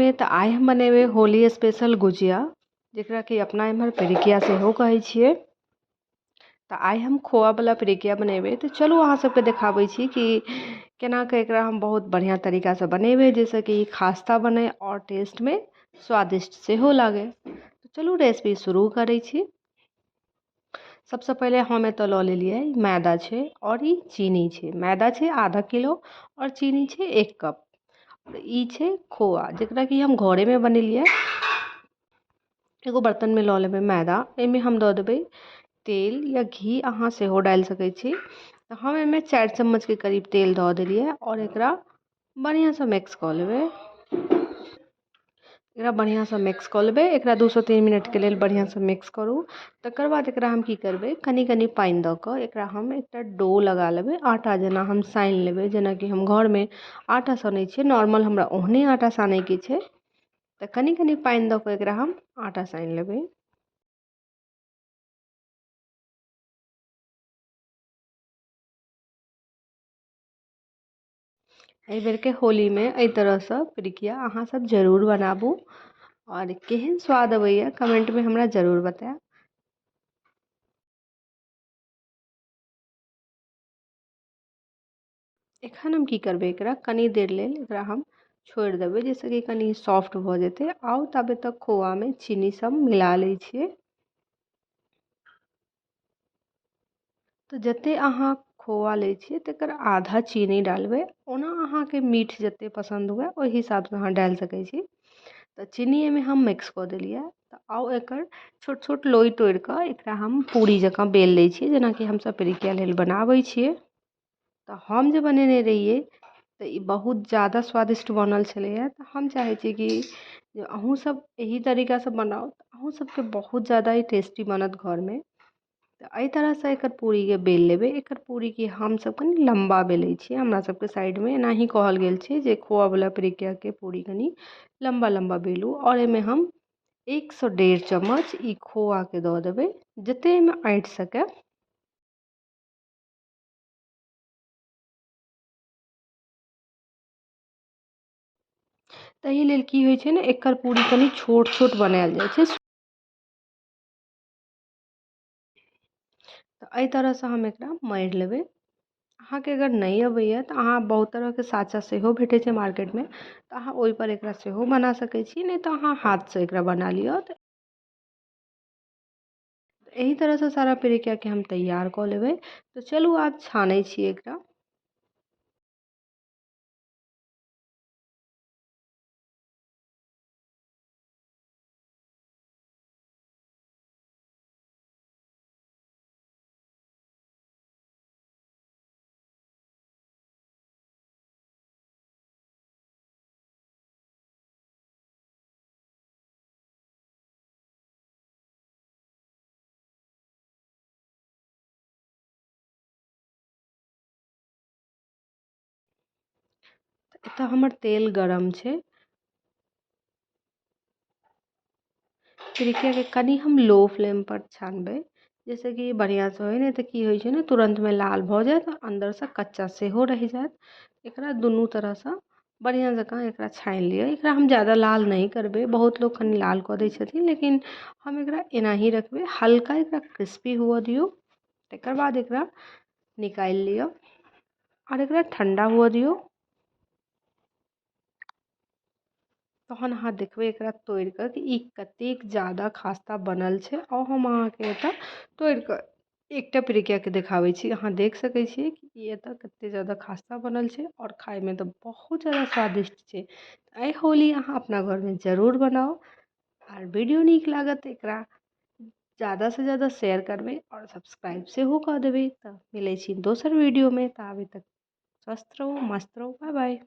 में तो आइ हम बनेबे होली स्पेशल गुजिया, जेकरा कि अपना इम्हर पिरिकिया सेहो कहै छियै। तो आइ हम खोआ वाला पिरिकिया बनेबे। तो चलू अहाँ सबके देखाबै छी कि केना के एकरा हम बहुत बढ़िया तरीका से बनेबे, जैसे कि खास्ता बने और टेस्ट में स्वादिष्ट सेहो लागे। तो चलू रेसिपी शुरू करै छी। सबसे पहले हम एतऽ लऽ लेलिए मैदा छै और ई चीनी छै। मैदा छै आधा किलो और चीनी छै 1 कप। और ई छै खोआ, जेकरा कि हम घरे में बनेलिए। एगो बर्तन में लऽ लेबै मैदा, एहिमे हम दऽ देबै तेल या घी, अहाँ सेहो डालि सकै छी। तऽ हम एहिमे 4 चम्मच के करीब तेल दऽ देलिए और एकरा बढ़िया से मिक्स कऽ लेबै। एकरा बढ़िया से मिक्स कऽ लेबै। एकरा 2 से 3 मिनट के लेल बढ़िया से मिक्स करू। तकर बाद एकरा हम की करबै, कनी कनी पानि दऽ कऽ एकरा हम एकटा डो लगा लेबै, आटा जेना हम सानि लेबै। जेना कि हम घर में आटा सनै छियै नॉर्मल, हमरा ओहने आटा सानै के छै। तऽ कनी कनी पानि दऽ कऽ एकरा हम आटा सानि लेबै। एहि बेर के होली में एहि तरह से पिरिकिया अहाँ सब जरूर बनाबू और केहन स्वाद अबैया कमेंट में हमरा जरूर बताएब। एखन हम की करबै, एकरा कनी देर लेल एकरा हम छोड़ि देबै, जैसे कि कनी सॉफ्ट भऽ जेतै। आउ तबे तक खोआ में चीनी सब मिला लै छियै। तो जते अहाँ खोआ लै छियै तकर आधा चीनी डालबै। ओना अहाँके मीठ जते पसंद हुए ओहि हिसाब से अहाँ डालि सकै छी। तऽ चीनी एहिमे हम मिक्स कऽ देलिए। तऽ आउ एकर छोट छोट लोई तोड़ि कऽ एकरा हम पूरी जकाँ बेल लै छियै, जेनाकि हमसब पिरिकिया लेल बनाबै छियै। तऽ हम जे बनेने रहियै तऽ ई बहुत ज़्यादा स्वादिष्ट बनल छलैए। तऽ हम चाहै छी कि जे अहूँ सब एही तरीकासँ बनाउ, तऽ अहूँ सबके बहुत ज़्यादा ही टेस्टी बनत घरमे। तऽ एहि तरहसँ एकर पूरीके बेल लेबै। एकर पूरीके हमसब कनी लम्बा बेलै छियै। हमरा सबके साइडमे एनाही कहल गेल छै जे खोआवला पिरिकियाके पूरी कनी लम्बा लम्बा बेलू। और एहिमे हम 1 से 1.5 चम्मच ई खोआके दऽ देबै, जते एहिमे अँटि सकै। ताहि लेल की होइ छै ने, एकर पूरी कनी छोट छोट बनायल जाइ छै। तऽ एहि तरहसँ हम एकरा मारि लेबै। अहाँके अगर नहि अबैया तऽ अहाँ बहुत तरहके साँचा सेहो भेटै छै मार्केटमे, तऽ अहाँ ओहिपर एकरा सेहो बना सकै छी। नहि तऽ अहाँ हाथसँ एकरा बना लिअ। तऽ एही तरहसँ सारा पिरिकियाके हम तैयार कऽ लेबै। तऽ चलू आब छानै छी एकरा। एतऽ हमर तेल गरम छै। पिरिकियाके कनी हम लो फ्लेम पर छानबै, जैसे कि बढ़िआँसँ होइ। नहि तऽ की होइ छै ने, तुरन्तमे लाल भऽ जायत आ अन्दरसँ कच्चा सेहो रहि जायत। एकरा दुनू तरहसँ बढ़िआँ जकाँ एकरा छानि लिअ। एकरा हम ज़्यादा लाल नहीं करबै, बहुत लोग कनी लाल कऽ दै छथिन, लेकिन हम एकरा एनाही रखबै। हल्का एकरा क्रिस्पी हुअ दियौ। तकर बाद एकरा निकालि लिअ और एकरा ठंडा हुअ दियौ। तहन अहाँ देखबै एकरा तोड़ि कऽ कि ई कतेक ज़्यादा खास्ता बनल छै। और हम अहाँके एतऽ तोड़ि कऽ एकटा पिरिकियाके देखाबै छी। अहाँ देख सकै छियै कि ई एतऽ कतेक ज़्यादा खास्ता बनल छै और खायमे तऽ बहुत ज़्यादा स्वादिष्ट छै। एहि होली अहाँ अपना घरमे जरूर बनाउ। और वीडियो नीक लागत तऽ एकरा ज़्यादासँ ज़्यादा शेयर करबै और सब्सक्राइब सेहो कऽ देबै। तऽ मिलै छी दोसर वीडियोमे। ताबे तक स्वस्थ रहू, मस्त रहू, बाय बाय।